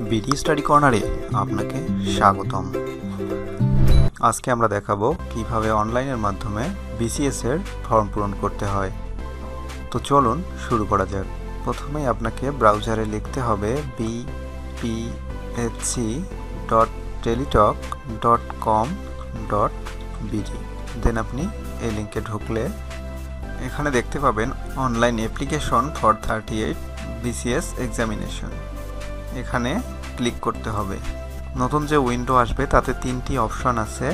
BD study কর্নারে আপনাকে স্বাগতম। আজকে আমরা দেখাবো কিভাবে অনলাইনের মাধ্যমে বিসিএস এর ফর্ম পূরণ করতে হয়। তো চলুন শুরু করা যাক। প্রথমেই আপনাকে ব্রাউজারে লিখতে হবে bphc.teletalk.com.bd। দেন আপনি এই লিঙ্কে ঢুকলে এখানে দেখতে পাবেন online application for 38 BCS examination. এখানে ক্লিক করতে হবে। নতুন যে উইন্ডো আসবে তাতে 3টি অপশন আছে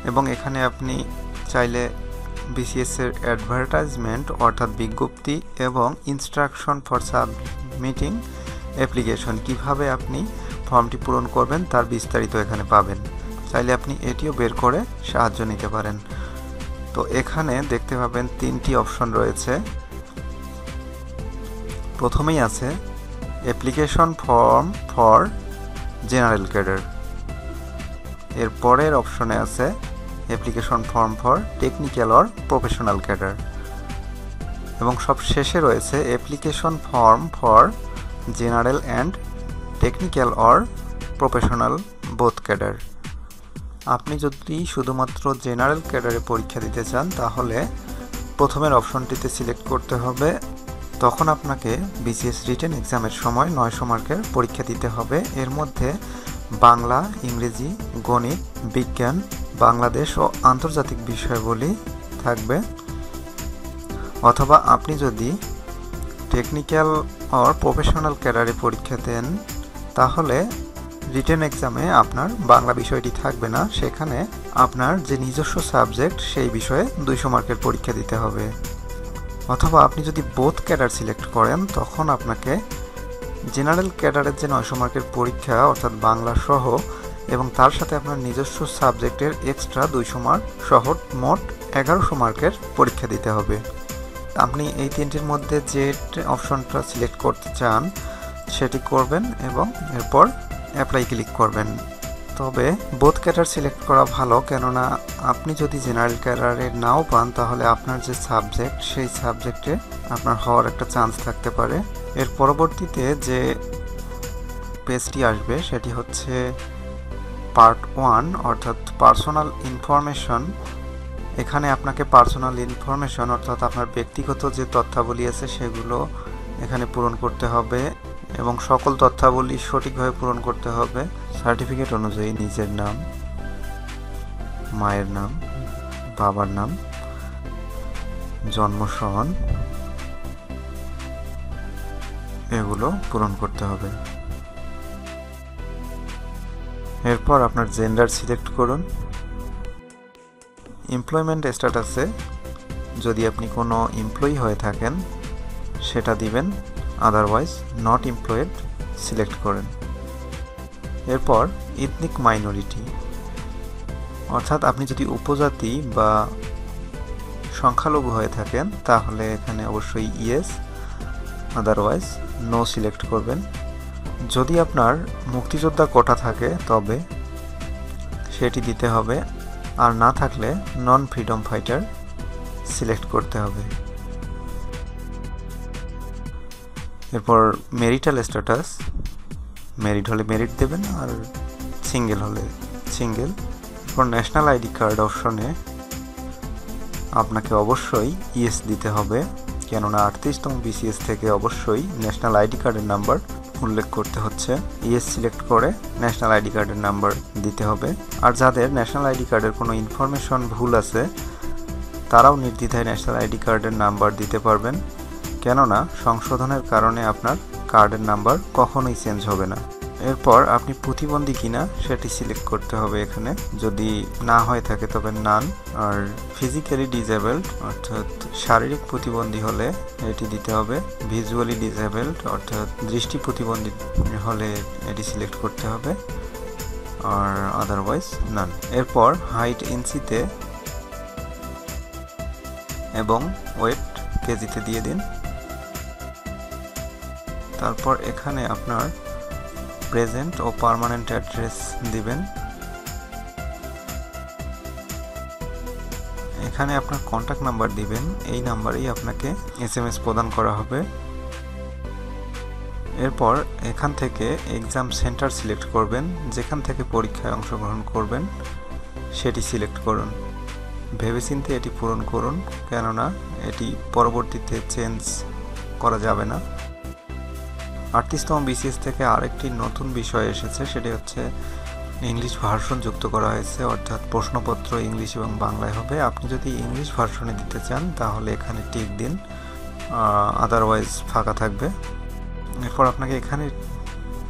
এবং এখানে আপনি চাইলে বিসিএস এর অ্যাডভার্টাইজমেন্ট অর্থাৎ বিজ্ঞপ্তি এবং ইনস্ট্রাকশন ফর সাবমিটিং অ্যাপ্লিকেশন কিভাবে আপনি ফর্মটি পূরণ করবেন তার বিস্তারিত এখানে পাবেন। চাইলে আপনি এটিও বের করে সাহায্য নিতে পারেন। তো এখানে দেখতে পাবেন 3টি অপশন রয়েছে। প্রথমেই আছে application form for general cadre, এর পরের অপশনে আছে application form for technical or professional cadre এবং সব শেষে রয়েছে application form for general and technical or professional both cadre. আপনি যদি শুধুমাত্র জেনারেল ক্যাডারে পরীক্ষা দিতে চান তাহলে প্রথমের অপশনটিতে সিলেক্ট করতে হবে। তখন আপনাকে বিসিএস রিটেন এক্সামের সময় 900 মার্কের পরীক্ষা দিতে হবে। এর মধ্যে বাংলা, ইংরেজি, গণিত, বিজ্ঞান, বাংলাদেশ ও আন্তর্জাতিক বিষয়গুলি থাকবে। অথবা আপনি যদি টেকনিক্যাল অর প্রফেশনাল ক্যাডারে পরীক্ষা দেন তাহলে রিটেন এক্সামে আপনার বাংলা বিষয়টি থাকবে না, সেখানে আপনার যে নিজস্ব সাবজেক্ট সেই বিষয়ে 200 মার্কের পরীক্ষা দিতে হবে। অথবা আপনি যদি বোথ ক্যাডার সিলেক্ট করেন তখন আপনাকে জেনারেল ক্যাডারের যে 900 মার্কের পরীক্ষা অর্থাৎ বাংলা সহ এবং তার সাথে আপনার নিজস্ব সাবজেক্টের এক্সট্রা 200 মার্ক সহ মোট 1100 মার্কের পরীক্ষা দিতে হবে। আপনি এই 3টির মধ্যে যে অপশনটা সিলেক্ট করতে চান সেটি করবেন এবং এরপর অ্যাপ্লাই ক্লিক করবেন। তবে বোথ ক্যাডার সিলেক্ট করা ভালো, কেননা আপনি যদি জেনারেল ক্যাডারে নাও পান তাহলে আপনার যে সাবজেক্ট সেই সাবজেক্টে আপনার হওয়ার একটা চান্স থাকতে পারে। এর পরবর্তীতে যে পেজটি আসবে সেটি হচ্ছে পার্ট 1 অর্থাৎ পার্সোনাল ইনফরমেশন। এখানে আপনাকে পার্সোনাল ইনফরমেশন অর্থাৎ আপনার ব্যক্তিগত যে তথ্যাবলী আছে সেগুলো এখানে পূরণ করতে হবে এবং সকল তথ্যাবলী সঠিকভাবে পূরণ করতে হবে। সার্টিফিকেট অনুযায়ী নিজের নাম, মায়ের নাম, বাবার নাম, জন্ম সন এগুলো পূরণ করতে হবে। এরপর আপনার জেন্ডার সিলেক্ট করুন। এমপ্লয়মেন্ট স্ট্যাটাসে যদি আপনি কোনো এমপ্লয়ি হয়ে থাকেন সেটা দিবেন, আদারওয়াইজ নট এমপ্লয়েড সিলেক্ট করেন। এরপর এথনিক মাইনরিটি অর্থাৎ আপনি যদি উপজাতি বা সংখ্যালঘু হয়ে থাকেন তাহলে এখানে অবশ্যই ইয়েস, আদারওয়াইজ নো সিলেক্ট করবেন। যদি আপনার মুক্তিযোদ্ধা কোটা থাকে তবে সেটি দিতে হবে, আর না থাকলে নন ফ্রিডম ফাইটার সিলেক্ট করতে হবে। এরপর মেরিটাল স্ট্যাটাস, মেরিট হলে মেরিট দেবেন আর সিঙ্গেল হলে সিঙ্গেল। এরপর ন্যাশনাল আইডি কার্ড অপশনে আপনাকে অবশ্যই ইয়েস দিতে হবে, কেননা 38তম বিসিএস থেকে অবশ্যই ন্যাশনাল আইডি কার্ডের নাম্বার উল্লেখ করতে হচ্ছে। ইয়েস সিলেক্ট করে ন্যাশনাল আইডি কার্ডের নাম্বার দিতে হবে। আর যাদের ন্যাশনাল আইডি কার্ডের কোনো ইনফরমেশন ভুল আছে তারাও নির্দ্বিধায় ন্যাশনাল আইডি কার্ডের নাম্বার দিতে পারবেন, কেননা সংশোধনের কারণে আপনার কার্ডের নাম্বার কখনোই চেঞ্জ হবে না। এরপর আপনি প্রতিবন্ধী কিনা সেটি সিলেক্ট করতে হবে এখানে, যদি না হয়ে থাকে তবে নান। আর ফিজিক্যালি ডিসেবলড অর্থাৎ শারীরিক প্রতিবন্ধী হলে এটি দিতে হবে, ভিজুয়ালি ডিসেবলড অর্থাৎ দৃষ্টি প্রতিবন্ধী হলে এটি সিলেক্ট করতে হবে, আর আদারওয়াইজ নান। এরপর হাইট ইঞ্চিতে এবং ওয়েট কেজিতে দিয়ে দিন। তারপর এখানে আপনার প্রেজেন্ট ও পার্মানেন্ট অ্যাড্রেস দিবেন। এখানে আপনার কন্ট্যাক্ট নাম্বার দিবেন, এই নাম্বারেই আপনাকে এসএমএস প্রদান করা হবে। এরপর এখান থেকে এক্সাম সেন্টার সিলেক্ট করবেন, যেখান থেকে পরীক্ষায় অংশগ্রহণ করবেন সেটি সিলেক্ট করুন। ভেবেচিন্তে এটি পূরণ করুন, কেননা এটি পরবর্তীতে চেঞ্জ করা যাবে না। 38তম BCS থেকে আরেকটি নতুন বিষয় এসেছে, সেটি হচ্ছে ইংলিশ ভার্সন যুক্ত করা হয়েছে, অর্থাৎ প্রশ্নপত্র ইংলিশ এবং বাংলায় হবে। আপনি যদি ইংলিশ ভার্সনে দিতে চান তাহলে এখানে টিক দিন, আদারওয়াইজ ফাঁকা থাকবে। এরপর আপনাকে এখানে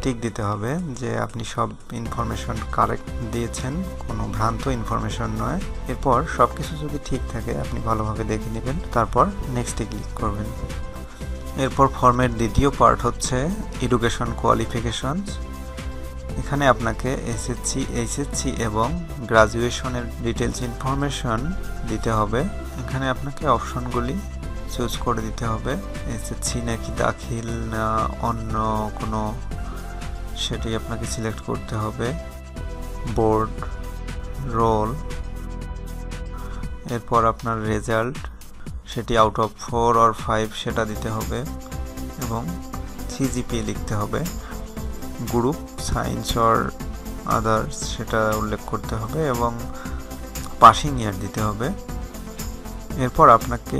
টিক দিতে হবে যে আপনি সব ইনফরমেশন কারেক্ট দিয়েছেন, কোনো ভ্রান্ত ইনফরমেশন নয়। এরপর সব কিছু যদি ঠিক থাকে আপনি ভালোভাবে দেখে নেবেন, তারপর নেক্সটে ক্লিক করবেন। এরপর ফর্মের দ্বিতীয় পার্ট হচ্ছে এডুকেশন কোয়ালিফিকেশনস। এখানে আপনাকে SSC, HSC এবং গ্রাজুয়েশনের ডিটেলস ইনফরমেশন দিতে হবে। এখানে আপনাকে অপশনগুলি চুজ করে দিতে হবে, SSC নাকি দাখিল না অন্য কোনো, সেটি আপনাকে সিলেক্ট করতে হবে। বোর্ড, রোল, এরপর আপনার রেজাল্ট, সেটি আউট অফ 4 or 5 সেটা দিতে হবে এবং CGPA লিখতে হবে। গ্রুপ সায়েন্স অর আদার্স সেটা উল্লেখ করতে হবে এবং পাসিং ইয়ার দিতে হবে। এরপর আপনাকে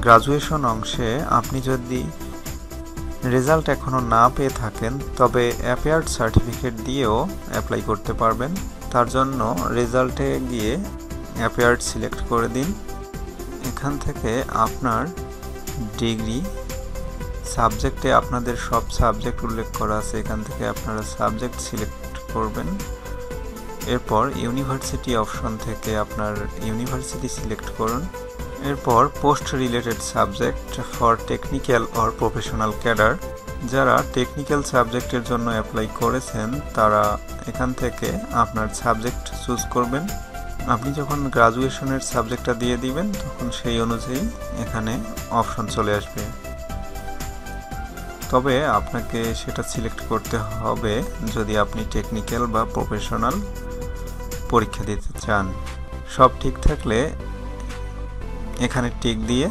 গ্রাজুয়েশন অংশে আপনি যদি রেজাল্ট এখনও না পেয়ে থাকেন তবে অ্যাপিয়ার্ড সার্টিফিকেট দিয়েও অ্যাপ্লাই করতে পারবেন। তার জন্য রেজাল্টে গিয়ে অ্যাপিয়ার্ড সিলেক্ট করে দিন। এখান থেকে আপনার ডিগ্রি, সাবজেক্টে আপনাদের সব সাবজেক্ট উল্লেখ করা আছে, এখান থেকে আপনারা সাবজেক্ট সিলেক্ট করবেন। এরপর ইউনিভার্সিটি অপশন থেকে আপনার ইউনিভার্সিটি সিলেক্ট করুন। এরপর post related subject for technical or professional cadre, যারা টেকনিক্যাল সাবজেক্টের জন্য অ্যাপ্লাই করেছেন তারা এখান থেকে আপনার সাবজেক্ট চুজ করবেন। আপনি যখন গ্রাজুয়েশনের সাবজেক্টটা দিয়ে দিবেন তখন সেই অনুযায়ী এখানে অপশন চলে আসবে, তবে আপনাকে সেটা সিলেক্ট করতে হবে যদি আপনি টেকনিক্যাল বা প্রফেশনাল পরীক্ষা দিতে চান। সব ঠিক থাকলে এখানে টিক দিয়ে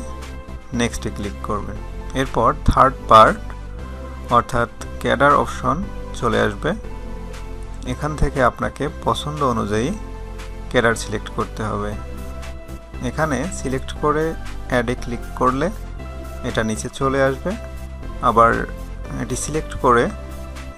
নেক্সটে ক্লিক করবেন। এরপর থার্ড পার্ট অর্থাৎ ক্যাডার অপশন চলে আসবে। এখান থেকে আপনাকে পছন্দ অনুযায়ী ক্যাডার সিলেক্ট করতে হবে। এখানে সিলেক্ট করে অ্যাডে ক্লিক করলে এটা নিচে চলে আসবে, আবার এটি সিলেক্ট করে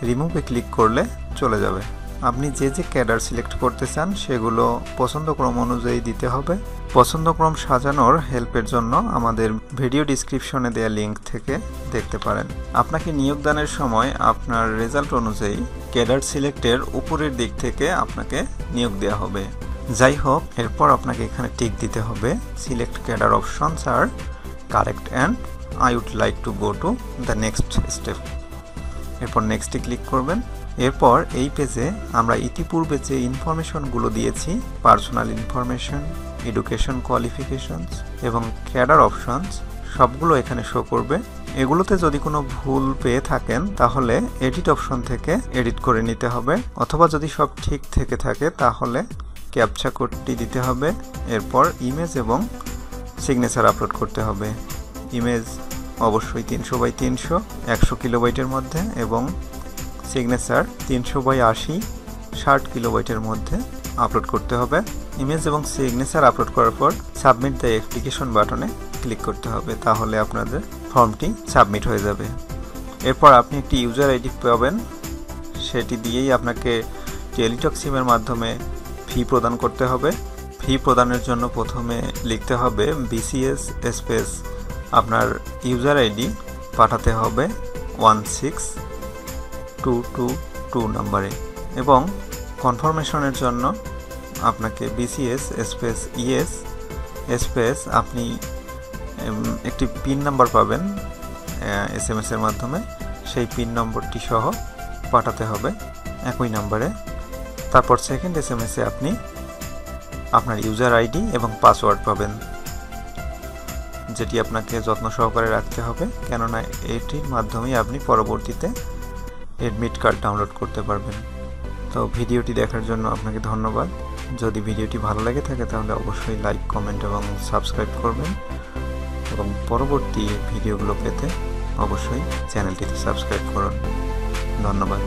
রিমুভে ক্লিক করলে চলে যাবে। আপনি যে যে ক্যাডার সিলেক্ট করতে চান সেগুলো পছন্দক্রম অনুযায়ী দিতে হবে। পছন্দক্রম সাজানোর হেল্পের জন্য আমাদের ভিডিও ডিসক্রিপশনে দেওয়া লিঙ্ক থেকে দেখতে পারেন। আপনাকে নিয়োগদানের সময় আপনার রেজাল্ট অনুযায়ী ক্যাডার সিলেক্টের উপরের দিক থেকে আপনাকে নিয়োগ দেওয়া হবে। যাই হোক, এরপর আপনাকে এখানে টিক দিতে হবে সিলেক্ট ক্যাডার অপশনস আর correct and I would like to go to the next step। এরপর নেক্সটে ক্লিক করবেন। এরপর এই পেজে আমরা ইতিপূর্বে যে ইনফরমেশনগুলো দিয়েছি, পার্সোনাল ইনফরমেশন, এডুকেশন কোয়ালিফিকেশনস এবং ক্যাডার অপশনস, সবগুলো এখানে শো করবে। এগুলোতে যদি কোনো ভুল পেয়ে থাকেন তাহলে এডিট অপশন থেকে এডিট করে নিতে হবে, অথবা যদি সব ঠিক থেকে থাকে তাহলে ক্যাপচা কোডটি দিতে হবে। এরপর ইমেজ এবং সিগনেচার আপলোড করতে হবে। ইমেজ অবশ্যই 300x300 100 কিলোবাইটের মধ্যে এবং সিগনেচার 300x80 60 কিলোবাইটের মধ্যে আপলোড করতে হবে। ইমেজ এবং সিগনেচার আপলোড করার পর সাবমিট দ্য অ্যাপ্লিকেশন বাটনে ক্লিক করতে হবে, তাহলে আপনাদের ফর্মটি সাবমিট হয়ে যাবে। এরপর আপনি একটি ইউজার আইডি পাবেন, সেটি দিয়েই আপনাকে টেলিটক সিমের মাধ্যমে ফি প্রদান করতে হবে। ফি প্রদানের জন্য প্রথমে লিখতে হবে BCS স্পেস আপনার ইউজার আইডি পাঠাতে হবে 16222 নম্বরে এবং কনফার্মেশনের জন্য আপনাকে BCS স্পেস ES স্পেস আপনি একটি পিন নাম্বার পাবেন SMS এর মাধ্যমে, সেই পিন নম্বরটি সহ পাঠাতে হবে একই নম্বরে। তারপর সেকেন্ড SMS এ আপনি আপনার ইউজার আইডি এবং পাসওয়ার্ড পাবেন, যেটি আপনাকে যত্ন সহকারে রাখতে হবে, কেননা এটির মাধ্যমেই আপনি পরবর্তীতে অ্যাডমিট কার্ড ডাউনলোড করতে পারবেন। তো ভিডিওটি দেখার জন্য আপনাকে ধন্যবাদ। যদি ভিডিওটি ভালো লেগে থাকে তাহলে অবশ্যই লাইক, কমেন্ট এবং সাবস্ক্রাইব করবেন এবং পরবর্তী ভিডিওগুলো পেতে অবশ্যই চ্যানেলটিতে সাবস্ক্রাইব করুন। ধন্যবাদ।